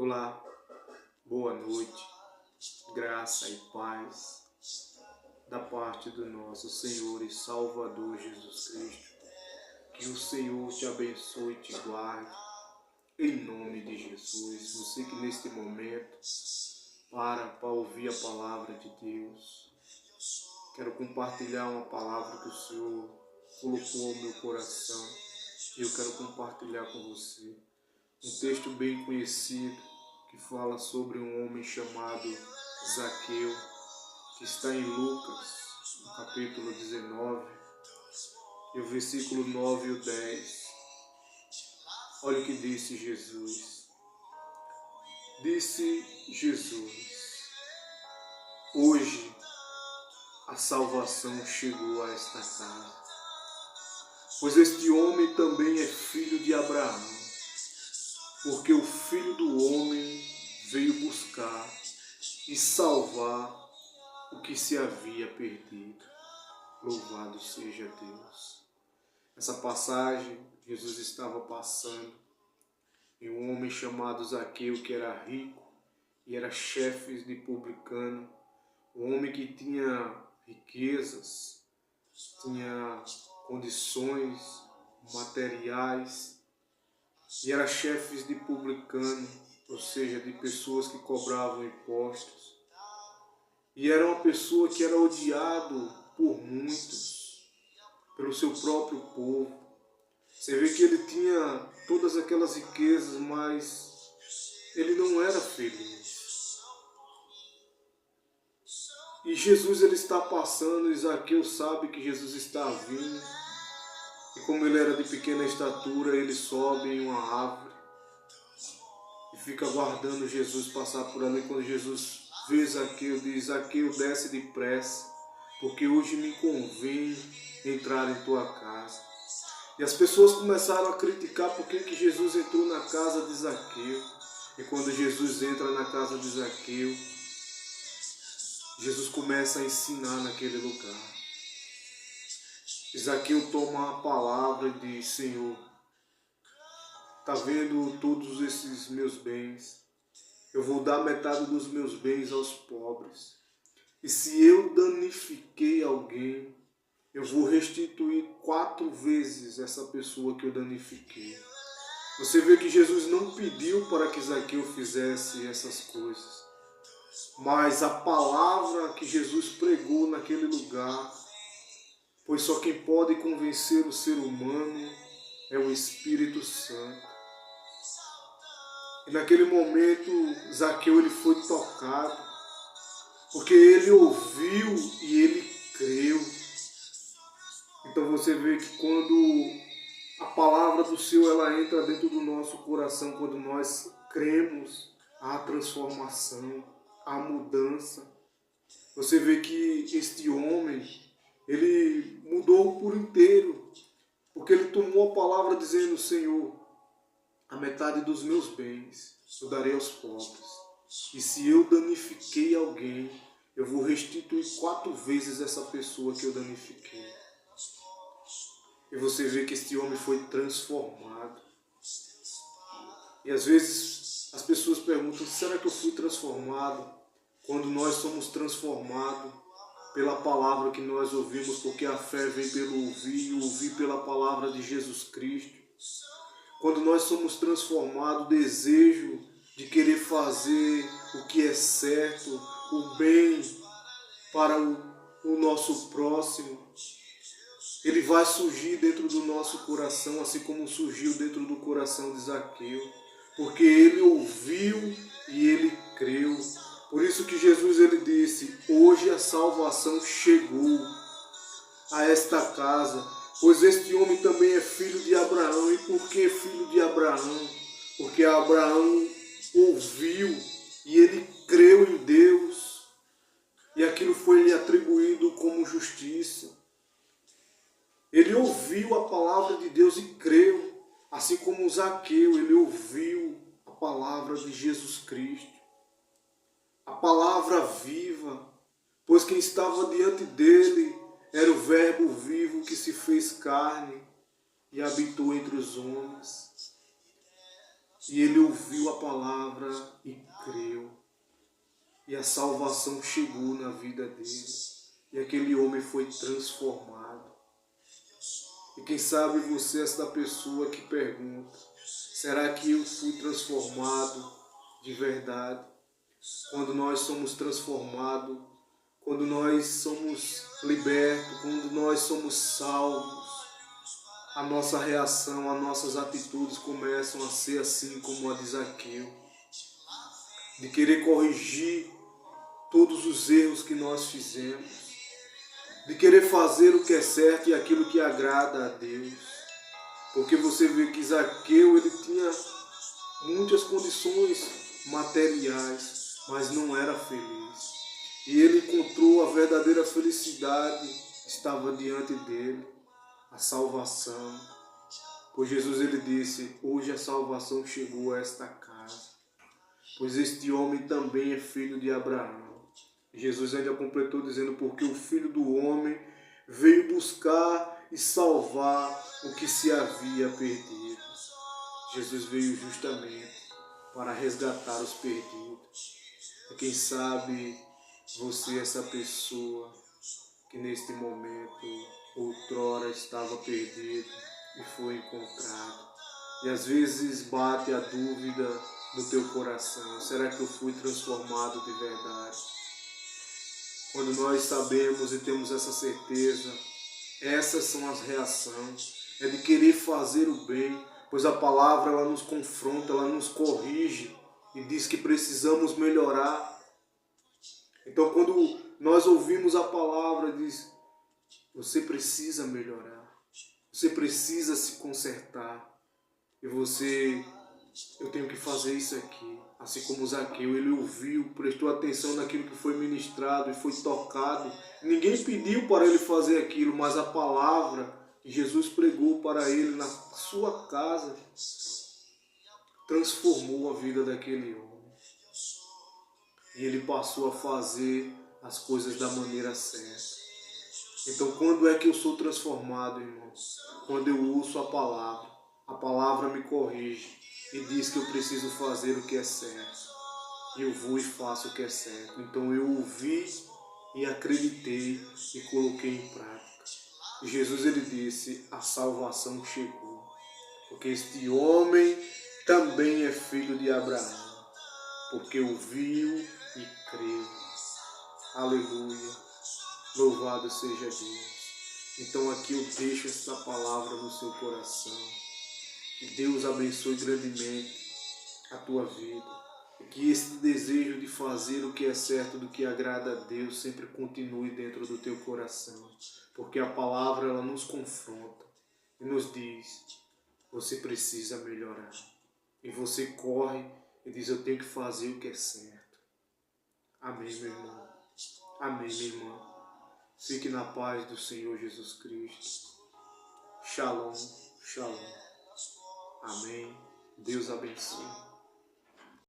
Olá, boa noite, graça e paz da parte do nosso Senhor e Salvador Jesus Cristo. Que o Senhor te abençoe e te guarde, em nome de Jesus. Você que neste momento para ouvir a palavra de Deus. Quero compartilhar uma palavra que o Senhor colocou no meu coração e eu quero compartilhar com você. Um texto bem conhecido que fala sobre um homem chamado Zaqueu, que está em Lucas, no capítulo 19, e o versículo 9 e o 10. Olha o que disse Jesus. Disse Jesus: hoje a salvação chegou a esta casa, pois este homem também é filho de Abraão. Porque o Filho do Homem veio buscar e salvar o que se havia perdido. Louvado seja Deus. Essa passagem, Jesus estava passando e um homem chamado Zaqueu, que era rico e era chefe de publicano, um homem que tinha riquezas, tinha condições materiais, e era chefe de publicano, ou seja, de pessoas que cobravam impostos. E era uma pessoa que era odiado por muitos, pelo seu próprio povo. Você vê que ele tinha todas aquelas riquezas, mas ele não era feliz. E Jesus ele está passando, e Zaqueu sabe que Jesus está vindo. E como ele era de pequena estatura, ele sobe em uma árvore e fica aguardando Jesus passar por ali. Quando Jesus vê Zaqueu, diz: Zaqueu, desce depressa, porque hoje me convém entrar em tua casa. E as pessoas começaram a criticar por que Jesus entrou na casa de Zaqueu. E quando Jesus entra na casa de Zaqueu, Jesus começa a ensinar naquele lugar. Zaqueu toma a palavra e diz: Senhor, está vendo todos esses meus bens? Eu vou dar metade dos meus bens aos pobres. E se eu danifiquei alguém, eu vou restituir 4 vezes essa pessoa que eu danifiquei. Você vê que Jesus não pediu para que Zaqueu fizesse essas coisas, mas a palavra que Jesus pregou naquele lugar, pois só quem pode convencer o ser humano é o Espírito Santo. E naquele momento, Zaqueu ele foi tocado, porque ele ouviu e ele creu. Então você vê que quando a palavra do Senhor ela entra dentro do nosso coração, quando nós cremos, há transformação, há mudança. Você vê que este homem, ele mudou por inteiro, porque ele tomou a palavra dizendo: Senhor, a metade dos meus bens eu darei aos pobres. E se eu danifiquei alguém, eu vou restituir 4 vezes essa pessoa que eu danifiquei. E você vê que este homem foi transformado. E às vezes as pessoas perguntam: será que eu fui transformado? Quando nós somos transformados pela palavra que nós ouvimos, porque a fé vem pelo ouvir e ouvir pela palavra de Jesus Cristo. Quando nós somos transformados, o desejo de querer fazer o que é certo, o bem para o nosso próximo, ele vai surgir dentro do nosso coração, assim como surgiu dentro do coração de Zaqueu, porque ele ouviu e ele creu. Por isso que Jesus ele disse: hoje a salvação chegou a esta casa, pois este homem também é filho de Abraão. E por que filho de Abraão? Porque Abraão ouviu e ele creu em Deus, e aquilo foi lhe atribuído como justiça. Ele ouviu a palavra de Deus e creu, assim como Zaqueu, ele ouviu a palavra de Jesus Cristo, a palavra viva, pois quem estava diante dele era o Verbo vivo que se fez carne e habitou entre os homens. E ele ouviu a palavra e creu. E a salvação chegou na vida dele. E aquele homem foi transformado. E quem sabe você é essa pessoa que pergunta: será que eu fui transformado de verdade? Quando nós somos transformados, quando nós somos libertos, quando nós somos salvos, a nossa reação, as nossas atitudes começam a ser assim como a de Zaqueu, de querer corrigir todos os erros que nós fizemos, de querer fazer o que é certo e aquilo que agrada a Deus. Porque você vê que Zaqueu, ele tinha muitas condições materiais, mas não era feliz. E ele encontrou a verdadeira felicidade, estava diante dele, a salvação. Pois Jesus, ele disse: hoje a salvação chegou a esta casa, pois este homem também é filho de Abraão. Jesus ainda completou dizendo: porque o Filho do Homem veio buscar e salvar o que se havia perdido. Jesus veio justamente para resgatar os perdidos. E quem sabe você é essa pessoa que neste momento outrora estava perdido e foi encontrado. E às vezes bate a dúvida no teu coração: será que eu fui transformado de verdade? Quando nós sabemos e temos essa certeza, essas são as reações, é de querer fazer o bem, pois a palavra ela nos confronta, ela nos corrige e diz que precisamos melhorar. Então quando nós ouvimos a palavra, diz: você precisa melhorar, você precisa se consertar, e eu tenho que fazer isso aqui. Assim como Zaqueu, ele ouviu, prestou atenção naquilo que foi ministrado e foi tocado. Ninguém pediu para ele fazer aquilo, mas a palavra que Jesus pregou para ele na sua casa transformou a vida daquele homem. E ele passou a fazer as coisas da maneira certa. Então, quando é que eu sou transformado, irmãos? Quando eu ouço a palavra me corrige e diz que eu preciso fazer o que é certo. E eu vou e faço o que é certo. Então eu ouvi e acreditei e coloquei em prática. E Jesus, ele disse: a salvação chegou. Porque este homem também é filho de Abraão. Porque ouviu e creu. Aleluia. Louvado seja Deus. Então aqui eu deixo esta palavra no seu coração. Que Deus abençoe grandemente a tua vida. E que esse desejo de fazer o que é certo, do que agrada a Deus, sempre continue dentro do teu coração. Porque a palavra ela nos confronta e nos diz: você precisa melhorar. E você corre e diz: eu tenho que fazer o que é certo. Amém, meu irmão. Amém, minha irmã. Fique na paz do Senhor Jesus Cristo. Shalom, shalom. Amém. Deus abençoe.